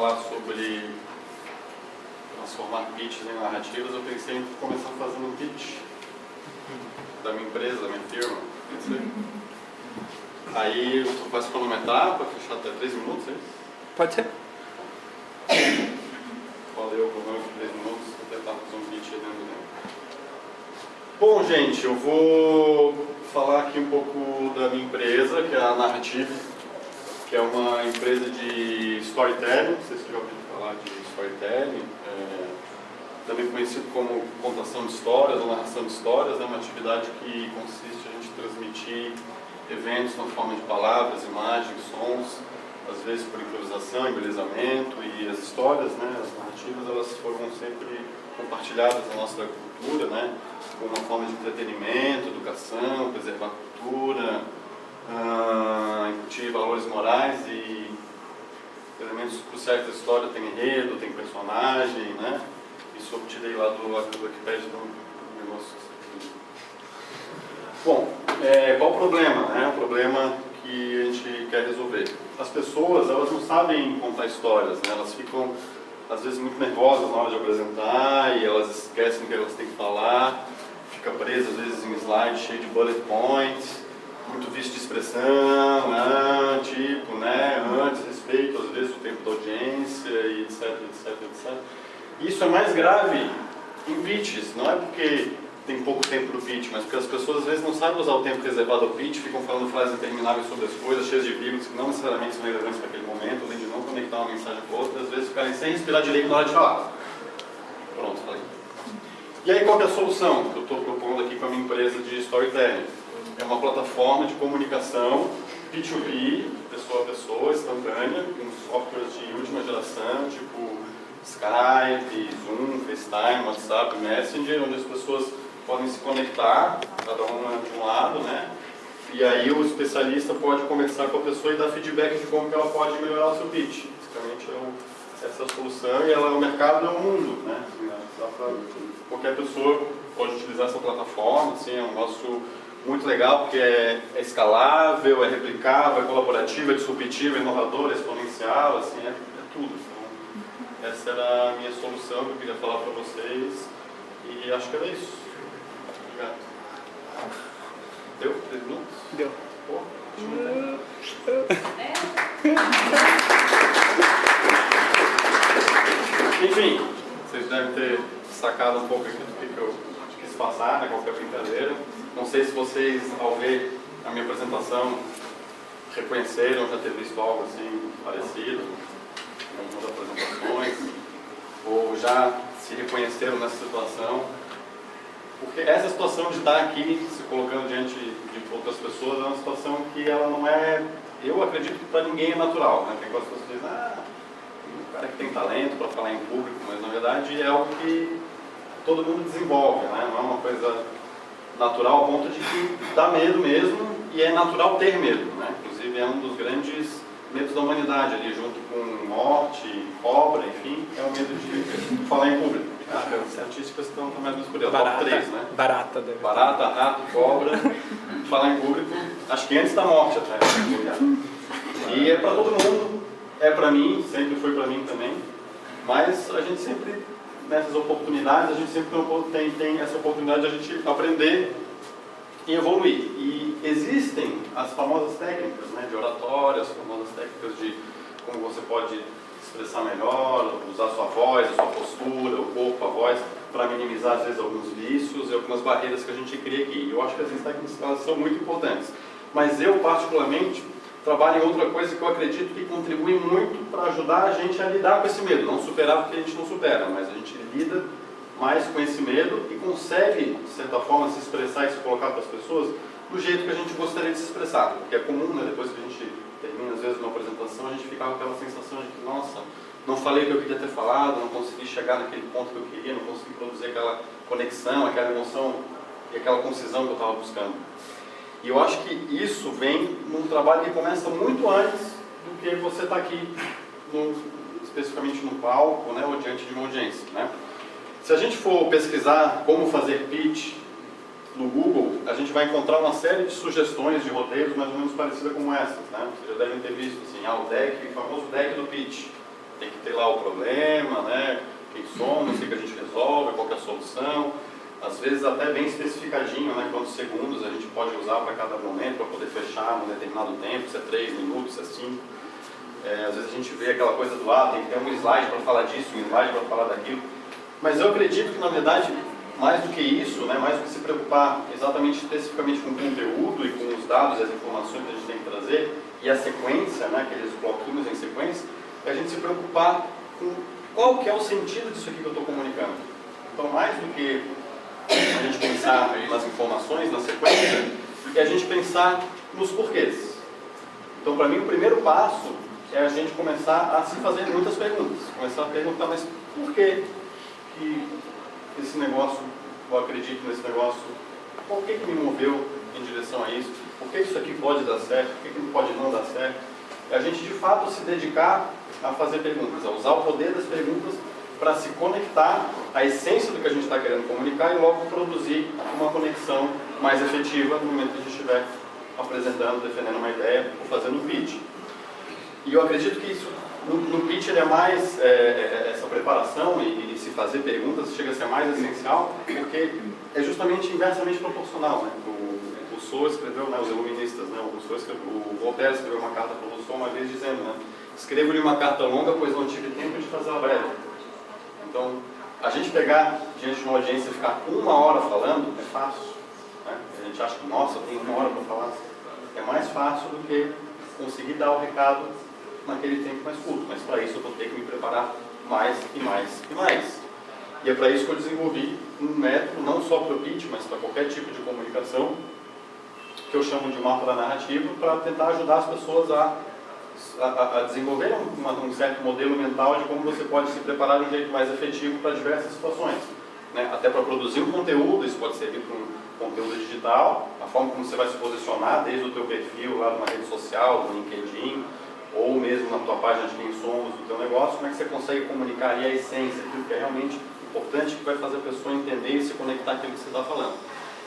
falar sobre transformar pitches em narrativas, eu pensei em começar fazendo um pitch da minha empresa, da minha firma. Aí eu posso cronometrar para fechar até 3 minutos, é isso? Pode ser. Valeu, cronômetro de 3 minutos, vou tentar fazer um pitch aí dentro do tempo. Bom, gente, eu vou falar aqui um pouco da minha empresa, que é a Narrative, que é uma empresa de storytelling. Não sei se já ouviram falar de storytelling, também conhecido como contação de histórias ou narração de histórias, uma atividade que consiste em a gente transmitir eventos na forma de palavras, imagens, sons, às vezes por improvisação, embelezamento, e as histórias, as narrativas, elas foram sempre compartilhadas na nossa cultura, como uma forma de entretenimento, educação, preservar a cultura, incutir valores morais e elementos cruciais da história. Tem enredo, tem personagem, Isso eu tirei lá do Wikipedia do negócio. Bom, qual o problema? O problema que a gente quer resolver. As pessoas, elas não sabem contar histórias, Elas ficam, às vezes, muito nervosas na hora de apresentar e elas esquecem o que elas têm que falar, fica presa, às vezes, em slide cheio de bullet points, muito vício de expressão, antes, respeito, às vezes, o tempo da audiência, e etc, etc, etc. Isso é mais grave em pitches, não é porque tem pouco tempo para o pitch, mas porque as pessoas às vezes não sabem usar o tempo reservado ao pitch, ficam falando frases intermináveis sobre as coisas, cheias de vírgulas que não necessariamente são relevantes para aquele momento, além de não conectar uma mensagem com outra, às vezes ficarem sem respirar direito na hora de falar. Pronto, falei. E aí qual que é a solução que eu estou propondo aqui com a minha empresa de storytelling? É uma plataforma de comunicação P2P, pessoa a pessoa, instantânea, com softwares de última geração, tipo Skype, Zoom, FaceTime, WhatsApp, Messenger, onde as pessoas podem se conectar, cada uma de um lado, E aí o especialista pode conversar com a pessoa e dar feedback de como que ela pode melhorar o seu pitch. Basicamente essa é a solução, e o mercado é o mundo, Dá pra, qualquer pessoa pode utilizar essa plataforma, é um negócio muito legal, porque é escalável, é replicável, é colaborativo, é disruptivo, é inovador, é exponencial, é tudo. Então, essa era a minha solução que eu queria falar para vocês, e acho que era isso. Obrigado. Deu? 3 minutos? Deu. Pô, enfim, vocês devem ter sacado um pouco aqui do que eu quis passar, qualquer brincadeira. Não sei se vocês, ao ver a minha apresentação, reconheceram, já ter visto algo assim parecido em algumas apresentações, ou já se reconheceram nessa situação. Porque essa situação de estar aqui, se colocando diante de outras pessoas, é uma situação que ela não é, eu acredito que para ninguém é natural, Tem coisas que as pessoas dizem, o cara que tem talento para falar em público, mas na verdade é algo que todo mundo desenvolve, Não é uma coisa natural ao ponto de que dá medo mesmo, e é natural ter medo, Inclusive é um dos grandes medos da humanidade ali, junto com morte, cobra, enfim, é o medo de falar em público. As artísticas estão mais ou menos por aí, top 3, Barata, Barata, rato, cobra, falar em público, acho que antes da morte até. E é para todo mundo, é para mim, sempre foi para mim também, mas a gente sempre, nessas oportunidades, a gente sempre tem essa oportunidade de a gente aprender e evoluir. E existem as famosas técnicas, de oratória, as famosas técnicas de como você pode expressar melhor, usar a sua voz, a sua postura, o corpo, a voz, para minimizar, às vezes, alguns vícios e algumas barreiras que a gente cria aqui. Eu acho que essas técnicas elas são muito importantes. Mas eu, particularmente, trabalho em outra coisa que eu acredito que contribui muito para ajudar a gente a lidar com esse medo. Não superar porque a gente não supera, mas a gente lida mais com esse medo e consegue, de certa forma, se expressar e se colocar para as pessoas do jeito que a gente gostaria de se expressar. Porque é comum, depois que a gente termina, às vezes, uma apresentação, a gente fica com aquela sensação de que, nossa, não falei o que eu queria ter falado, não consegui chegar naquele ponto que eu queria, não consegui produzir aquela conexão, aquela emoção e aquela concisão que eu estava buscando. E eu acho que isso vem num trabalho que começa muito antes do que você está aqui, especificamente no palco, ou diante de uma audiência, Se a gente for pesquisar como fazer pitch no Google, a gente vai encontrar uma série de sugestões de roteiros mais ou menos parecidas como essas, Vocês já devem ter visto, o deck, o famoso deck do pitch. Tem que ter lá o problema, né? Quem somos, o que a gente resolve, qual que é a solução. Às vezes até bem especificadinho, né? Quantos segundos a gente pode usar para cada momento, para poder fechar num determinado tempo, se é 3 minutos, se é 5. Às vezes a gente vê aquela coisa do tem que ter um slide para falar disso, um slide para falar daquilo. Mas eu acredito que, na verdade, mais do que isso, né, mais do que se preocupar exatamente, especificamente com o conteúdo e com os dados e as informações que a gente tem que trazer, e a sequência, né, aqueles bloquinhos em sequência, é a gente se preocupar com qual que é o sentido disso aqui que eu estou comunicando. Então, mais do que a gente pensar nas informações, na sequência, é a gente pensar nos porquês. Então, para mim, o primeiro passo é a gente começar a se fazer muitas perguntas. Começar a perguntar, mas por que esse negócio, eu acredito nesse negócio, por que me moveu em direção a isso? Por que isso aqui pode dar certo? Por que não pode não dar certo? É a gente, de fato, se dedicar a fazer perguntas, a usar o poder das perguntas para se conectar à essência do que a gente está querendo comunicar e logo produzir uma conexão mais efetiva no momento que a gente estiver apresentando, defendendo uma ideia ou fazendo um pitch. E eu acredito que isso, no pitch, ele é mais, essa preparação e se fazer perguntas chega a ser mais essencial, porque é justamente inversamente proporcional, né? O Rousseau escreveu, né, os iluministas, né, o Voltaire escreveu uma carta para o Rousseau uma vez dizendo, né, escrevo-lhe uma carta longa, pois não tive tempo de fazer ela breve. Então, a gente pegar diante de uma audiência e ficar 1 hora falando é fácil, né? A gente acha que, nossa, tem 1 hora para falar. É mais fácil do que conseguir dar o recado naquele tempo mais curto, mas para isso eu vou ter que me preparar mais e mais e mais. E é para isso que eu desenvolvi um método, não só para o pitch, mas para qualquer tipo de comunicação, que eu chamo de mapa da narrativa, para tentar ajudar as pessoas a desenvolver um certo modelo mental de como você pode se preparar de um jeito mais efetivo para diversas situações, né? Até para produzir um conteúdo, isso pode servir para um conteúdo digital, a forma como você vai se posicionar desde o teu perfil lá numa rede social, no LinkedIn, ou mesmo na tua página de quem somos, do teu negócio, como é que você consegue comunicar ali a essência, aquilo que é realmente importante, que vai fazer a pessoa entender e se conectar com aquilo que você está falando.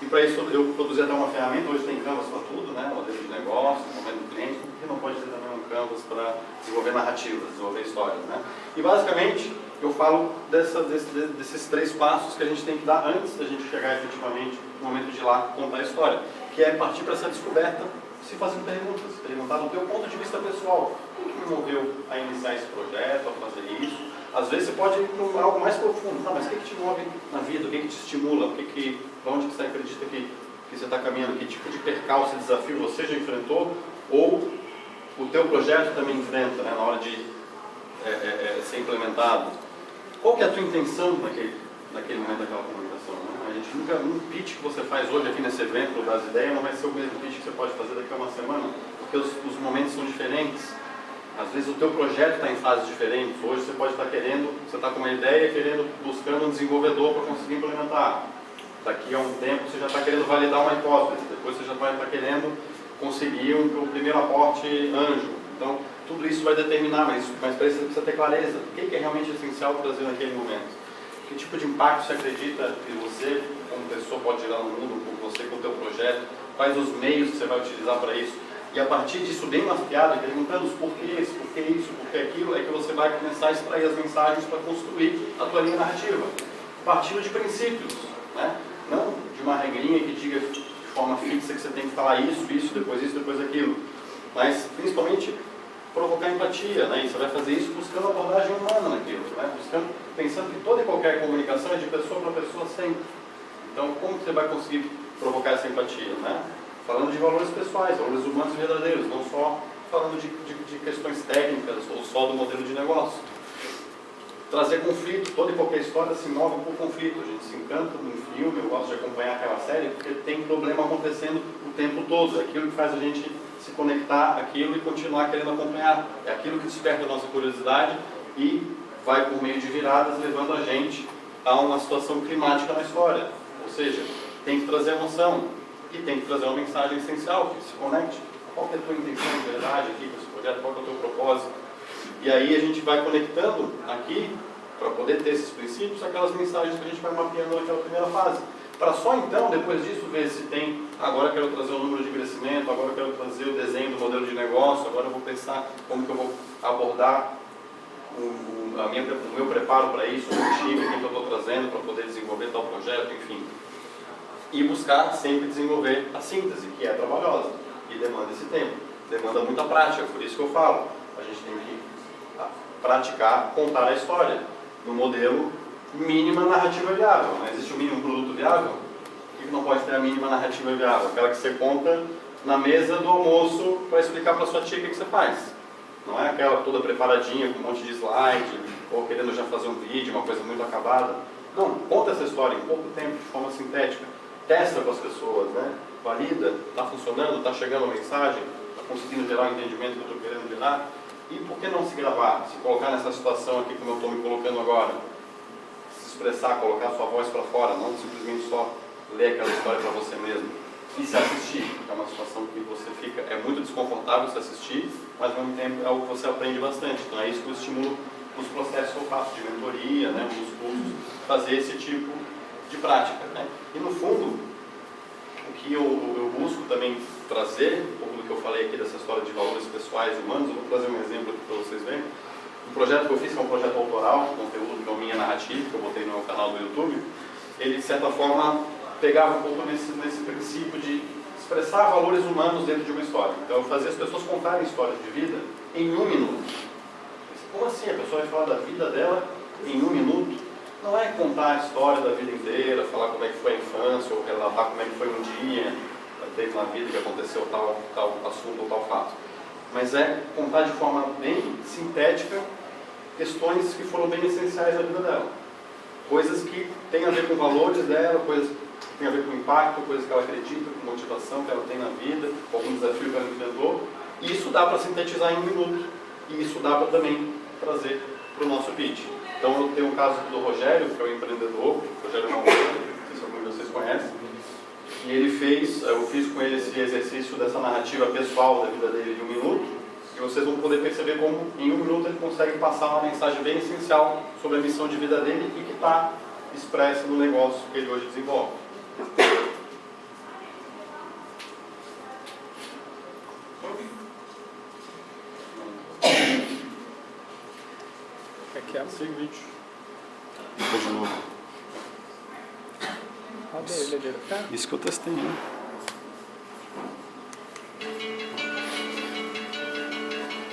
E para isso eu produzi até uma ferramenta, hoje tem Canvas para tudo, né? Modelo de negócio, momento do cliente, porque não pode ter também um Canvas para desenvolver narrativas, desenvolver histórias, né? E basicamente eu falo desses 3 passos que a gente tem que dar antes da gente chegar efetivamente no momento de ir lá contar a história, que é partir para essa descoberta, se fazendo perguntas, perguntar do teu ponto de vista pessoal, o que me moveu a iniciar esse projeto, a fazer isso. Às vezes você pode ir para algo mais profundo, mas o que te move na vida, o que te estimula, para onde você acredita que você está caminhando, que tipo de percalço e desafio você já enfrentou, ou o teu projeto também enfrenta, né, na hora de ser implementado. Qual que é a tua intenção naquele momento daquela comunicação? Né? A gente nunca, um pitch que você faz hoje aqui nesse evento das ideias não vai ser o mesmo pitch que você pode fazer daqui a uma semana, porque os momentos são diferentes. Às vezes o teu projeto está em fases diferentes. Hoje você pode estar você está com uma ideia, buscando um desenvolvedor para conseguir implementar. Daqui a um tempo você já está querendo validar uma hipótese, depois você já vai estar querendo conseguir o primeiro aporte anjo. Então, tudo isso vai determinar, mas para isso você precisa ter clareza. O que é realmente essencial trazer naquele momento? Que tipo de impacto você acredita que você, como pessoa, pode gerar no mundo, com você, com o teu projeto? Quais os meios que você vai utilizar para isso? E a partir disso, bem mapeado, perguntando os porquês, por que isso, por que aquilo, é que você vai começar a extrair as mensagens para construir a tua linha narrativa. Partindo de princípios, né? Não de uma regrinha que diga de forma fixa que você tem que falar isso, depois aquilo. Mas, principalmente, provocar empatia, né? E você vai fazer isso buscando abordagem humana naquilo, né? Pensando que toda e qualquer comunicação é de pessoa para pessoa sempre. Então, como que você vai conseguir provocar essa empatia, né? Falando de valores pessoais, valores humanos e verdadeiros, não só falando de questões técnicas ou só do modelo de negócio. Trazer conflito, toda e qualquer história se move por conflito. A gente se encanta num filme, eu gosto de acompanhar aquela série, porque tem problema acontecendo o tempo todo. É aquilo que faz a gente se conectar àquilo e continuar querendo acompanhar. É aquilo que desperta a nossa curiosidade e vai por meio de viradas levando a gente a uma situação climática na história. Ou seja, tem que trazer emoção e tem que trazer uma mensagem essencial que se conecte. Qual que é a tua intenção de verdade aqui com esse projeto? Qual que é o teu propósito? E aí a gente vai conectando aqui, para poder ter esses princípios, aquelas mensagens que a gente vai mapeando naquela primeira fase. Para só então, depois disso, ver se tem, agora eu quero trazer o número de crescimento, agora eu quero trazer o desenho do modelo de negócio, agora eu vou pensar como que eu vou abordar o meu preparo para isso, o time, quem que eu estou trazendo para poder desenvolver tal projeto, enfim. E buscar sempre desenvolver a síntese, que é trabalhosa e demanda esse tempo, demanda muita prática, por isso que eu falo, a gente tem que praticar, contar a história no modelo mínima narrativa viável. Não existe o mínimo produto viável? Por que não pode ter a mínima narrativa viável? Aquela que você conta na mesa do almoço para explicar para sua tia o que você faz. Não é aquela toda preparadinha com um monte de slide, ou querendo já fazer um vídeo, uma coisa muito acabada. Não, conta essa história em pouco tempo, de forma sintética. Testa com as pessoas, né? Valida, está funcionando, está chegando a mensagem, está conseguindo gerar o entendimento que eu estou querendo gerar. E por que não se gravar? Se colocar nessa situação aqui como eu estou me colocando agora. Se expressar, colocar sua voz para fora, não simplesmente só ler aquela história para você mesmo. E se assistir, é uma situação que você fica, é muito desconfortável se assistir, mas ao mesmo tempo é algo que você aprende bastante. Então é isso que eu estimulo nos processos que eu faço de mentoria, né, nos cursos, fazer esse tipo de prática. Né? E no fundo, o que eu busco também trazer, um pouco do que eu falei aqui dessa história de valores pessoais e humanos, eu vou trazer um exemplo aqui para vocês verem. Um projeto que eu fiz, que é um projeto autoral, conteúdo que é a minha narrativa, que eu botei no meu canal do YouTube, ele de certa forma pegava um pouco nesse princípio de expressar valores humanos dentro de uma história. Então eu fazia as pessoas contarem histórias de vida em 1 minuto. Como assim? A pessoa vai falar da vida dela em 1 minuto? Não é contar a história da vida inteira, falar como é que foi a infância, ou relatar como é que foi um dia, teve na vida que aconteceu tal assunto ou tal fato. Mas é contar de forma bem sintética questões que foram bem essenciais na vida dela. Coisas que têm a ver com valores dela, coisas que têm a ver com impacto, coisas que ela acredita, com motivação que ela tem na vida, algum desafio que ela enfrentou. E isso dá para sintetizar em 1 minuto. E isso dá para também trazer para o nosso pitch. Então eu tenho um caso do Rogério, que é o empreendedor, Rogério Malveira, não sei se algum de vocês conhece. E ele fez, eu fiz com ele esse exercício dessa narrativa pessoal da vida dele em 1 minuto. E vocês vão poder perceber como em 1 minuto ele consegue passar uma mensagem bem essencial sobre a missão de vida dele e que está expressa no negócio que ele hoje desenvolve. Segue o vídeo. Depois de novo. Isso que eu testei, né?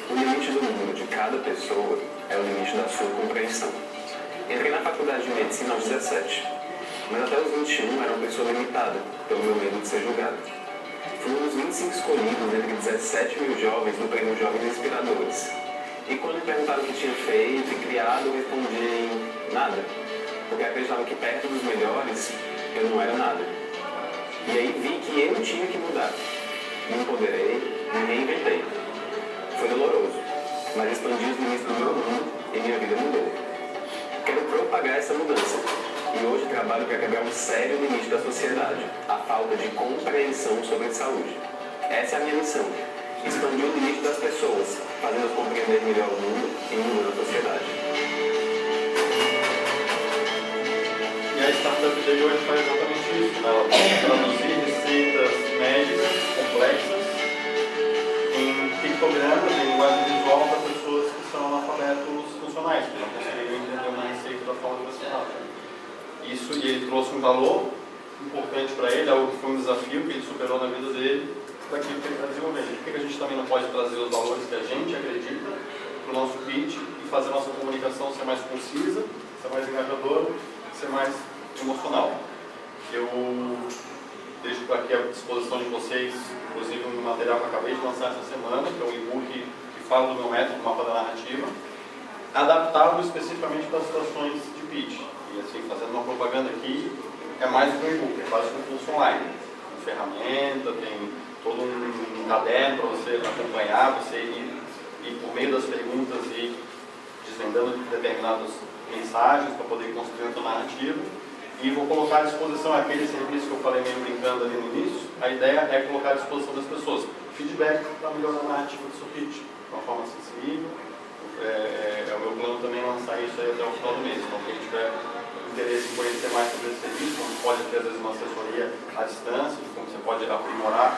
O limite do mundo de cada pessoa é o limite da sua compreensão. Entrei na faculdade de medicina aos 17, mas até os 21 era uma pessoa limitada, pelo meu medo de ser julgado. Fui um dos 25 escolhidos entre 17 mil jovens no prêmio Jovens Inspiradores. E quando me perguntaram o que tinha feito e criado, eu respondi nada, porque acreditava que perto dos melhores eu não era nada. E aí vi que eu tinha que mudar. Me empoderei, me reinventei. Foi doloroso, mas expandi os limites do meu mundo e minha vida mudou. Quero propagar essa mudança. E hoje trabalho para quebrar um sério limite da sociedade, a falta de compreensão sobre saúde. Essa é a minha missão. Expandir o limite das pessoas, fazendo-as compreender melhor o mundo e mudando a sociedade. E a startup dele hoje faz exatamente isso, né? Ela traduzir receitas médicas complexas em pictogramas, em linguagem visual para pessoas que são analfabetos funcionais, que não conseguiriam entender uma receita da forma que você fala. Isso, e ele trouxe um valor importante para ele, algo que foi um desafio que ele superou na vida dele, daquilo que ele está desenvolvendo. Por que a gente também não pode trazer os valores que a gente acredita para o nosso pitch e fazer a nossa comunicação ser mais concisa, ser mais engajadora, ser mais emocional? Eu deixo aqui à disposição de vocês, inclusive um material que eu acabei de lançar essa semana, que é um e-book que fala do meu método, mapa da narrativa, adaptado especificamente para as situações de pitch. E assim, fazendo uma propaganda aqui, é mais do que um e-book, é quase um curso online. Tem ferramenta, tem todo um caderno para você acompanhar, você ir por meio das perguntas e desvendando determinadas mensagens para poder construir a sua narrativa. E vou colocar à disposição aquele serviço que eu falei meio brincando ali no início. A ideia é colocar à disposição das pessoas feedback para melhorar a narrativa do seu pitch, de uma forma acessível. É o meu plano também lançar isso aí até o final do mês. Então, quem tiver interesse em conhecer mais sobre esse serviço, como pode ter às vezes uma assessoria à distância, de como você pode aprimorar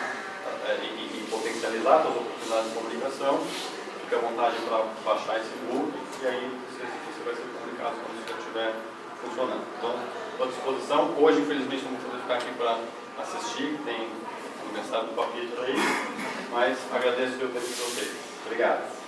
e potencializar as oportunidades de comunicação, fique à vontade para baixar esse e-book e aí você vai ser estiver funcionando. Então, estou à disposição. Hoje, infelizmente, não vou poder ficar aqui para assistir, tem aniversário do Papito aí, mas agradeço pelo tempo de vocês. Obrigado.